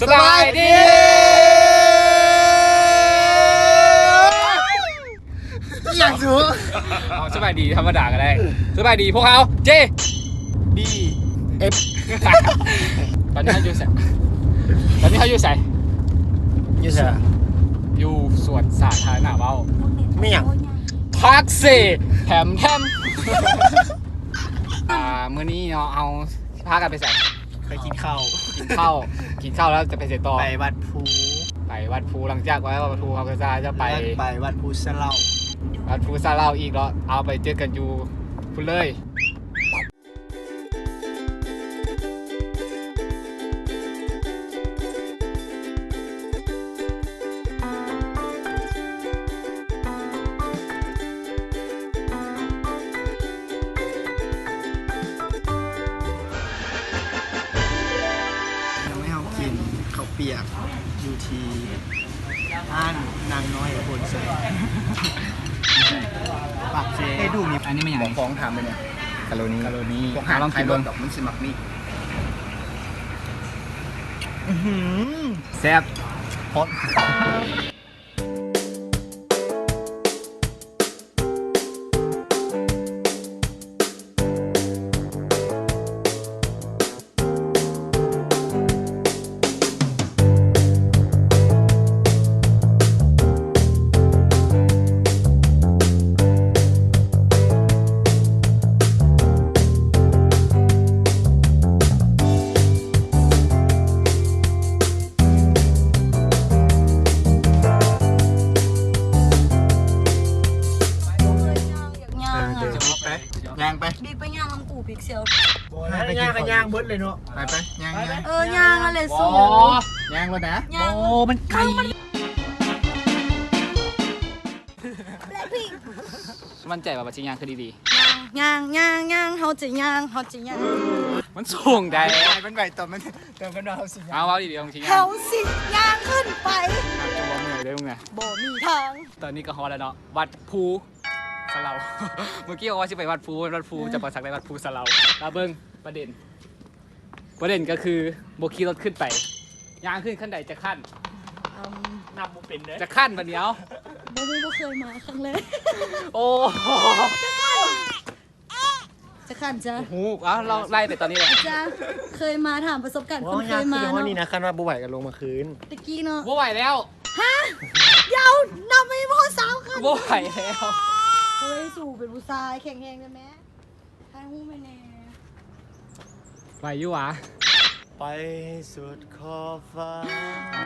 สบายดีอย่างสูงสบายดีธรรมดาก็ได้สบายดีพวกเขาเจบีเอฟตอนนี้เขาอยู่ใส่อยู่สวนสาธารณะเบ้าไม่อยากพักสิแถมมื้อนี้เนาะเอาพากันไปใส่ไปกินข้าวแล้วจะไปเสร็จต่อไปวัดภู หลังจากวัดภูเขาก็จะไปวัดภูสะเล่าอีกแล้วเอาไปเจอกันอยู่พุ่นเลยไม่เอากินข้าวเปียกอยู่ที่ร้านนางน้อยบนเสยปากเซ่ดูมีอันนี้ไม่ใหญ่ฟ้องถามไปเนี่ยกะโลนี้พวกหาลองกิน รถดอกมันสมักนี่แซ่บฮอตย่างไปบิ๊กไปย่างลำกูพิกเซลไปย่างกันย่างเบิดเลยเนาะไปย่างย่างอะไรสูย่างแล้วนะโอ้มันไก่มันใจว่าปัจจัยย่างคือดีย่างเขาจะย่างมันสูงได้มันไหวต่อมันเอาสิเอาดีของจริงเขาสิย่างขึ้นไปจะบ่เมื่อยได้มั้งไงบ่มีทางตอนนี้ก็ฮอแล้วเนาะวัดภูสะเลาเมื่อกี้ว่าจะไปวัดภูจะประสักในวัดภูสะเลาแล้วเบิ้งประเด็นก็คือโบกี้รถขึ้นไปย่างขึ้นขั้นใดจะขั้นนับโบเป็นเลยจะขั้นวันเดียวบ่เคยมาครั้งแรกโอ้จะขั้นจ้ะโอ้โหเราไล่ไปตอนนี้เลยจ้ะเคยมาถามประสบการณ์คนเคยมาเนาะนี่นะขั้นว่าโบไหวกันลงมาคืนตะกี้เนาะโบไหวแล้วฮะเดี๋ยวนำไม่พอสาวขั้นโบไหวแล้วเฮ้ยสู่เป็นผู้ชายแข็งแรงได้ไหมให้หู้ไม่แน่ไปอยู่วะไปสุดขอบฟ้า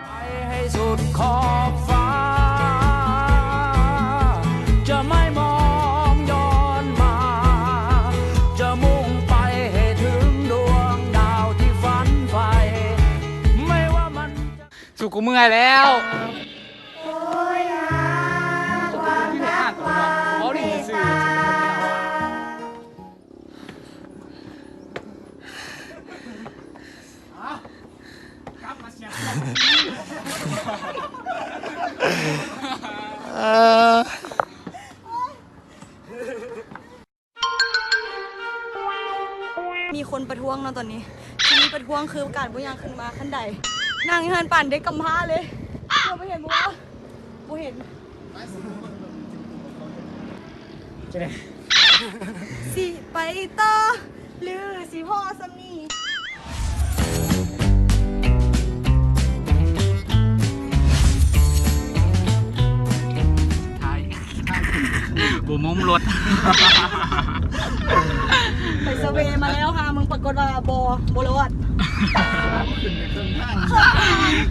ไปให้สุดขอบฟ้าจะไม่มองย้อนมาจะมุ่งไปให้ถึงดวงดาวที่ฝันใฝ่ไม่ว่ามันสุขกูเมื่อยแล้วมีคนประท้วงเนาะตอนนี้ที่มีประท้วงคือการบุญยังขึ้นมาขั้นใดนางเฮินปั่นเด็กกำพร้าเลยเราไม่เห็นมั้งบ่เห็นสิไปต่อหรือสิพ่อสามีบูมมรถไปเซเวมาแล้วค่ะมึงปรากฏว่าโบรอด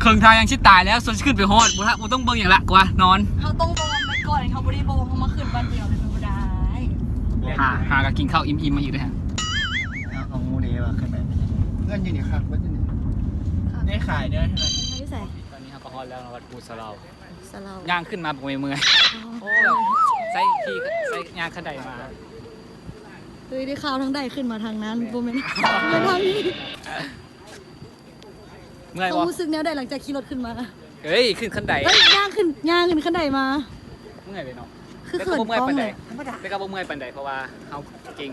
เครื่องทางยังชิดตายแล้วส่วนขึ้นไปฮอดบุต้องเบิ่งอย่างละกว่านอนเขาต้องบอมไปก่อนเขาบริโบเขามาขึ้นวันเดียวเลยไม่ได้หากับกินข้าวอิ่มมาอีกด้วยฮะของมูเดว่ะขึ้นไปเพื่อนอยู่นี่ครับว่าจะได้ขายได้เท่าไหร่ตอนนี้เขาก็ฮอดแล้ววัดภูสะเลาย่างขึ้นมาปกเมื่อยโอ้ใส่ย่างขั้นใดมาเฮ้ยได้ข่าวทั้งใดขึ้นมาทางนั้นโบเมนทางนี้เมื่อยเขารู้สึกแนวใดหลังจากขี่รถขึ้นมาเฮ้ยขึ้นขั้นใดย่างขึ้นขั้นใดมาเมื่อยเลยเนาะคือเขินกล้องเลยแต่ก็บ่เมื่อยปันใดเพราะว่าเขาเก่ง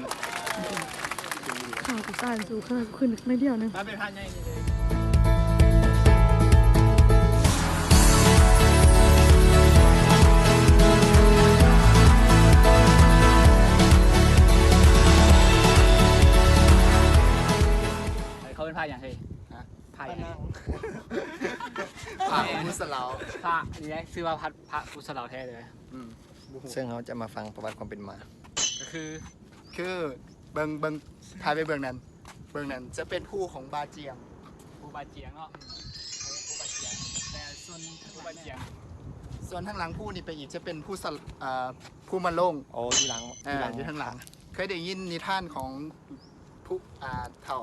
ข่าวกับสารสู่ขนาดขึ้นไม่เดียวนึงมาเป็นพันใหญ่เลย เป็นพระอย่างเฮ้ย ฮะ พระอย่าง พระมุสลาว พระนี่ไงชื่อว่าพระพุทธเราแท้เลย ซึ่งเขาจะมาฟังประวัติความเป็นมา ก็คือ คือเบิงพาไปเบิงนั้นจะเป็นผู้ของบาเจียง ภูบาเจียงเนาะภูบาเจียง แต่ส่วน ภูบาเจียง ส่วนทางหลังผู้นี่ไปอีกจะเป็นผู้มาลง โอ้ที่หลัง อยู่ทางหลัง เคยได้ยินนิทานของผู้เถ่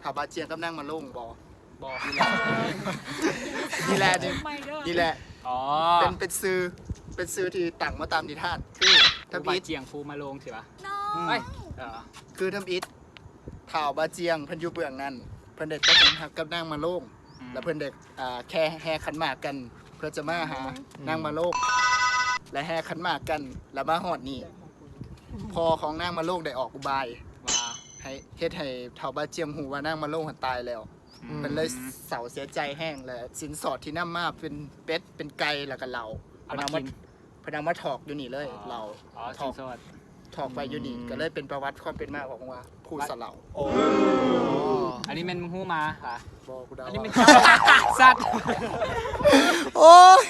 าบาเจียงกับนางมาลงบ่ บอก นี่แหละ ไม่เด้อ นี่แหละ อ๋อ เป็นซื้อที่ตั้งมาตามนิทานคือ ภู ทำ บา อิฐ เจียงภูมาลงใช่ปะ น้อง เฮ้ย คือทำอิฐเถ่าบาเจียงเพิ่นอยู่เบื้องนั้นเพิ่นเด็กก็ถึงหักกับนางมาลง แล้วเพื่อนเด็กแค่แห่ขันหมากกัน เพื่อจะมาหานางมาโลก และแห่ขันหมากกันแล้วมาหอดนี่พอของนางมาโลกได้ออกอุบาย ว่า ให้เฮ็ดให้เฒ่าบาเจียมหูว่านางมาโลกหันตายแล้วมันเลยเศร้าเสียใจแห้งและสินสอดที่นำมาเป็นเป็ดเป็นไก่แล้วก็เหล่า เอามา มา กิน พนังมาถอกอยู่นี่เลยเรา อ๋อ ถ สิ อน ก สวัสด ถอกไปอยู่นี่ก็เลยเป็นประวัติความเป็นมาของว่าผู้สะเหล่า โอ้ อันนี้เป็นหู้มาค่ะ บอกกูได้ อันนี้เป็น ว่า สัตว์ โอ้ย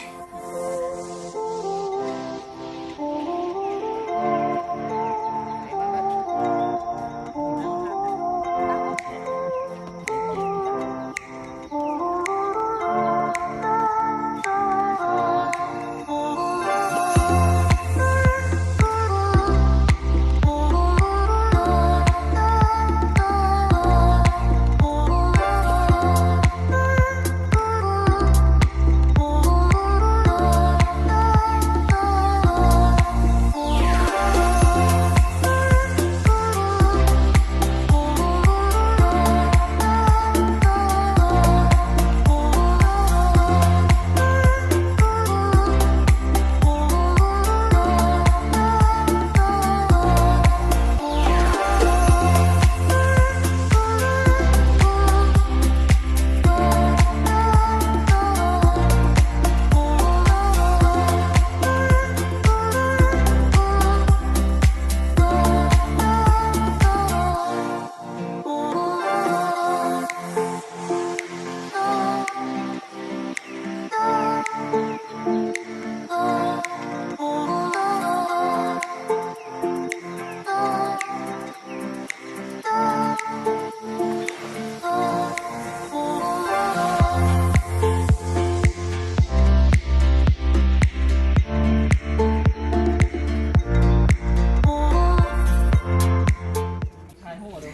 ทายหู้ดู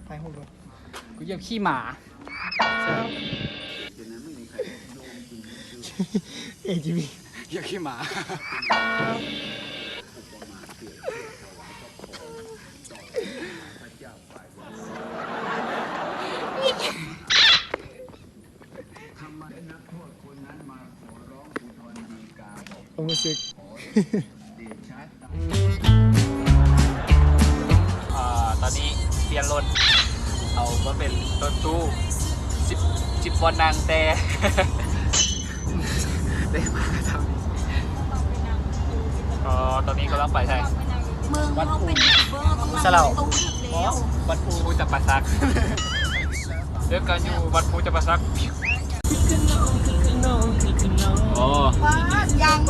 ไปหูดู กูเหยียบขี้หมา AGV เหยียบขี้หมา ความรู้สึก ตอนนี้เปลี่ยนรถเอาก็เป็นรถตู้10วันนางแต่ ได้มาทำตอนนี้ก็ต้องไปใช่ มึงเขาเป็นยูทูบเบอร์ต้อง สะเหล่า ต้องถึกแล้ว วัดภูจับปะซักเรื่องการอยู่วัดภูจับปะซักโอ้ ว้ายัง ไ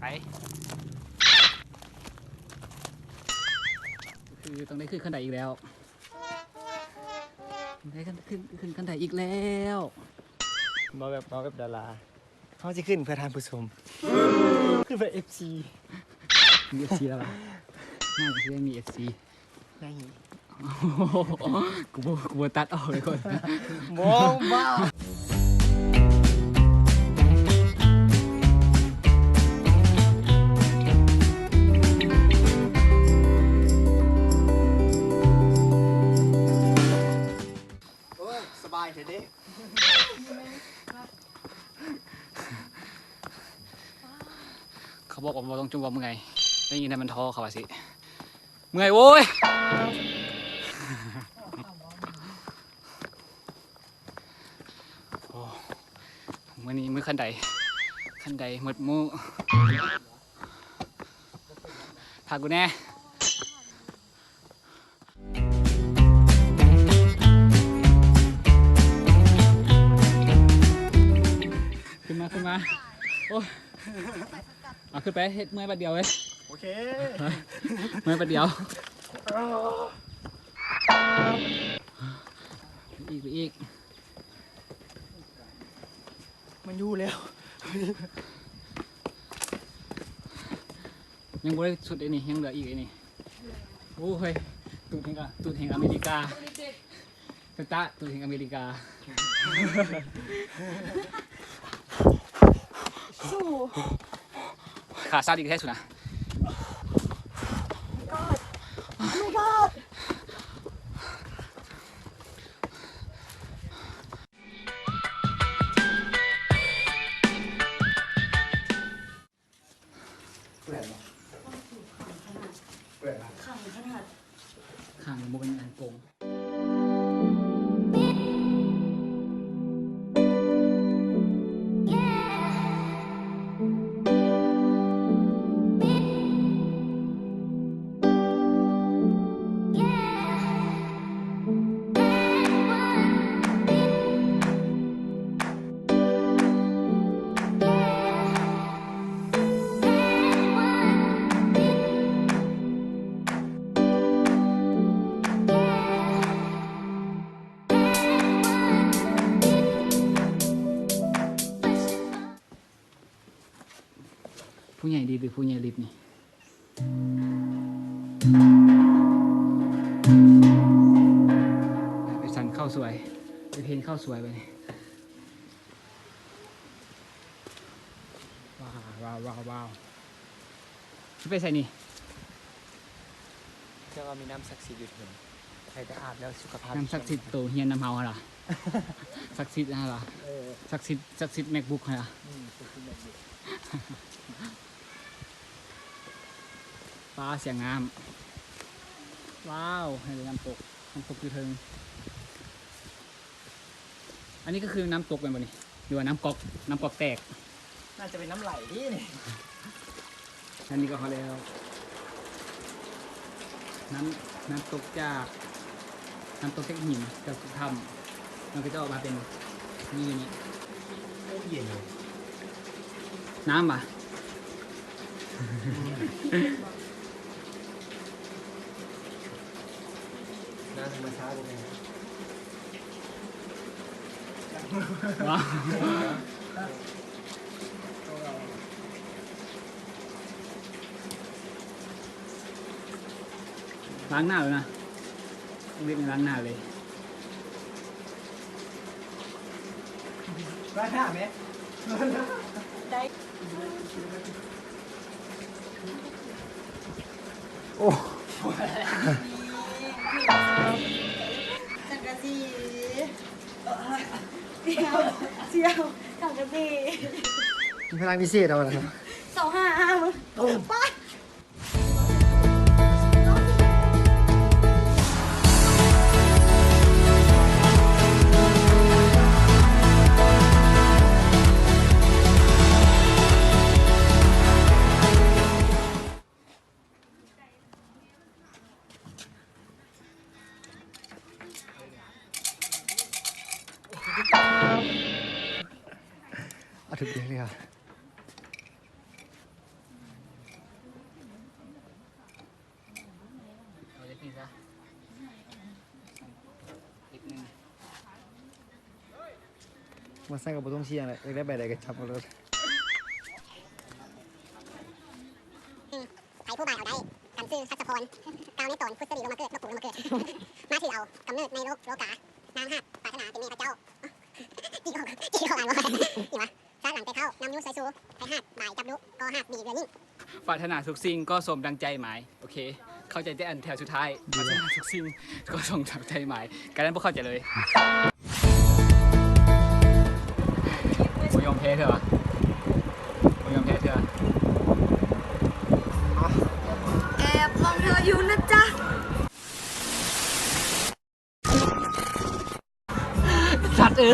ปคือตรงนี้ขึ้นขั้นใดอีกแล้วได้ขึ้นขั้นใดอีกแล้ว มาแบบดาราเขาจะขึ้นเพื่อทานผู้ชมขึ้นเพื่อ FC มี FC แล้วล่ะน่าจะได้มี FC ไง กูบ่ตัดออกเลยคน มองบ้า โอ้ยสบายเถอะเด้ เขาบอกว่าบ่ต้องจุ่มว่ามึงไงได้ยินแต่มันท้อเขาว่าสิ เมื่อยโว้ยโอ้มื่อนี้มือขั้นใดหมดมือพากูแน่ขึ้นมาโอ้ยเอาขึ้นไปเฮ็ดเมื่อยประเดียวเว้ย โอเค เมื่อยประเดียวอีก มันอยู่แล้ว ยังบ่ได้สุดไอ้นี่ยังเหลืออีกไอ้นี่โอ้เฮ้ยตูดแห่งอเมริกาตูดแห่งอเมริกา สู้ ขาซาดิกแท้สุดนะ ไม่กล้า เปื่อนเหรอเปื่อนเหรอ ขังขนาด ข้างบ่เป็นอันโกงผู้ใหญ่ดีหรือผู้ใหญ่ลิบนี่ไปสั่นข้าวสวยไปเพลนข้าวสวยไปนี่ว้าวที่ไปใส่นี่ เจ้าก็มีน้ำศักดิ์สิทธิ์อยู่ถึงใครจะอาบแล้วสุขภาพ น้ำศักดิ์สิทธิ์โตเฮียนน้ำเฮาเหรอศักดิ์สิทธิ์นะเหรอ เออ ศักดิ์สิทธิ์แมกบุ๊กเหรอ สุขภาพแบบนี้ ฟ้าเสียงงามว้าวให้ดูน้ำตกอยู่เทิงอันนี้ก็คือน้ำตกเป็นบ่นี่หรือว่าน้ำก๊อกแตก น่าจะเป็นน้ำไหลที่นี่ อันนี้ก็พอแล้วน้ำตกจากหินจากถ้ำมันก็จะออกมาเป็นนี่อยู่นี่ เย็นเลย น้ำป่ะ น้ำธรรมชาติเลย ว้าวล้างหน้าเลยนะต้องเรียกล้างหน้าเลย ร้านหน้าไหม ได้ โอ้ จักรจีเสียวจักรจี มีพลังพิเศษเอาอะไรครับ 255มึงไป เอาถึงเดียวเลยครับ เอาเล็กนี่ซะนิดนึง มาสร้างกับบุต้องเชียงเลยได้ใบใดก็จับมาเลย ไผ่ผู้บายเอาได้กำซื้อซักสะพรกาวในตอนพุทธดีลงมาเกิดนกปู่ลงมาเกิด มาถือเอากำเนิดในโลกานางหักปรารถนาเป็นเมียพระเจ้าจีของอ่านว่านี่วะซาหลังไปเข้านำนิ้วใส่สูไปหักบ่ายจับลุกก็หักบีเรือยิ่ง ปรารถนาทุกสิ่งก็สมดังใจหมายโอเค เข้าใจได้อันแถวสุดท้ายปรารถนาทุกสิ่งก็สมดังใจหมายการนั้นพวกเข้าใจเลยโอยอมแพ้เถอะวะโอยอมแพ้เถอะ แอบมองเธออยู่นะจ๊ะ มอ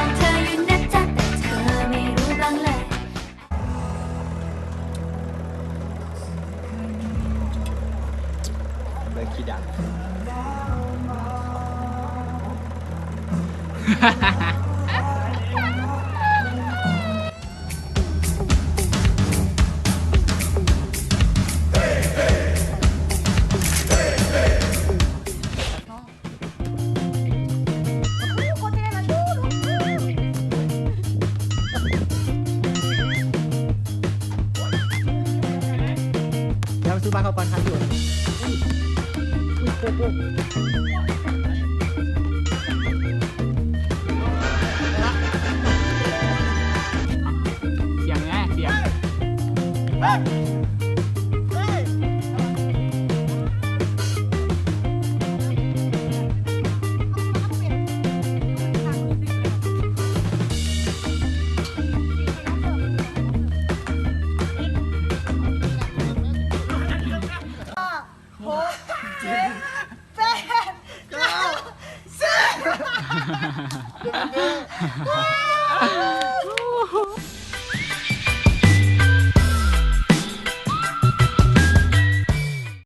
งเธออยู่นะจ๊ะแต่เธอไม่รู้บ้างเลย เลยขี้ดัง แล้วซื้อบ้านเขาปันคันอยู่ เสียงไงเสียง